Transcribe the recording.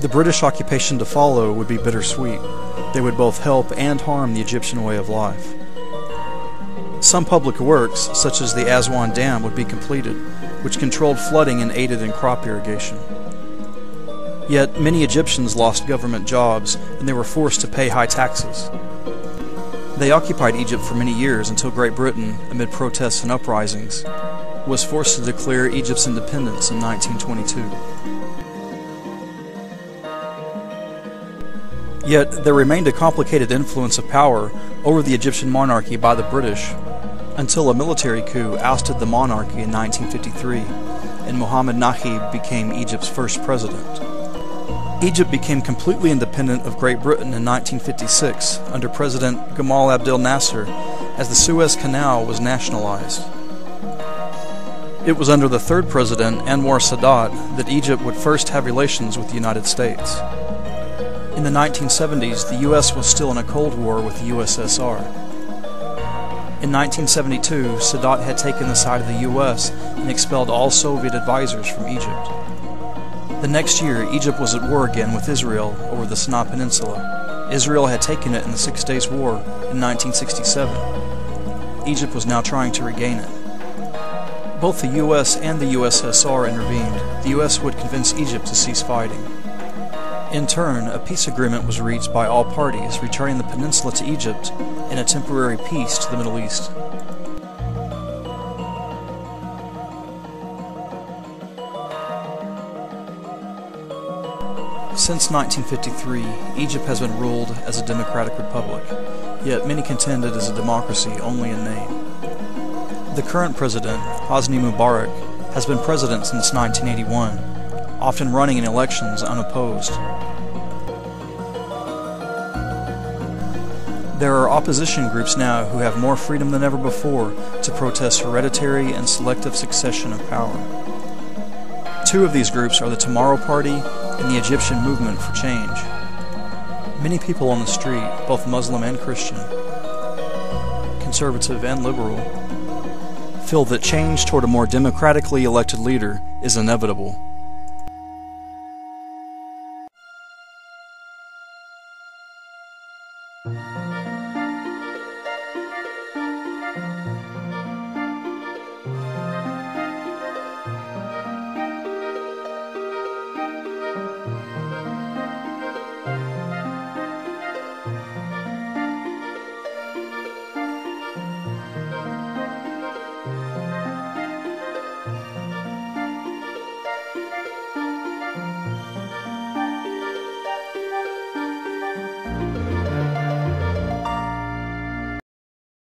The British occupation to follow would be bittersweet. They would both help and harm the Egyptian way of life. Some public works, such as the Aswan Dam, would be completed, which controlled flooding and aided in crop irrigation. Yet many Egyptians lost government jobs, and they were forced to pay high taxes. They occupied Egypt for many years until Great Britain, amid protests and uprisings, was forced to declare Egypt's independence in 1922. Yet there remained a complicated influence of power over the Egyptian monarchy by the British, until a military coup ousted the monarchy in 1953, and Mohammed Nahib became Egypt's first president. Egypt became completely independent of Great Britain in 1956 under President Gamal Abdel Nasser, as the Suez Canal was nationalized. It was under the third president, Anwar Sadat, that Egypt would first have relations with the United States. In the 1970s, the U.S. was still in a Cold War with the USSR. In 1972, Sadat had taken the side of the U.S. and expelled all Soviet advisors from Egypt. The next year, Egypt was at war again with Israel over the Sinai Peninsula. Israel had taken it in the 6 Days War in 1967. Egypt was now trying to regain it. Both the U.S. and the USSR intervened. The U.S. would convince Egypt to cease fighting. In turn, a peace agreement was reached by all parties, returning the peninsula to Egypt and a temporary peace to the Middle East. Since 1953, Egypt has been ruled as a democratic republic, yet many contend it is a democracy only in name. The current president, Hosni Mubarak, has been president since 1981, often running in elections unopposed. There are opposition groups now who have more freedom than ever before to protest hereditary and selective succession of power. Two of these groups are the Tomorrow Party and the Egyptian Movement for Change. Many people on the street, both Muslim and Christian, conservative and liberal, feel that change toward a more democratically elected leader is inevitable.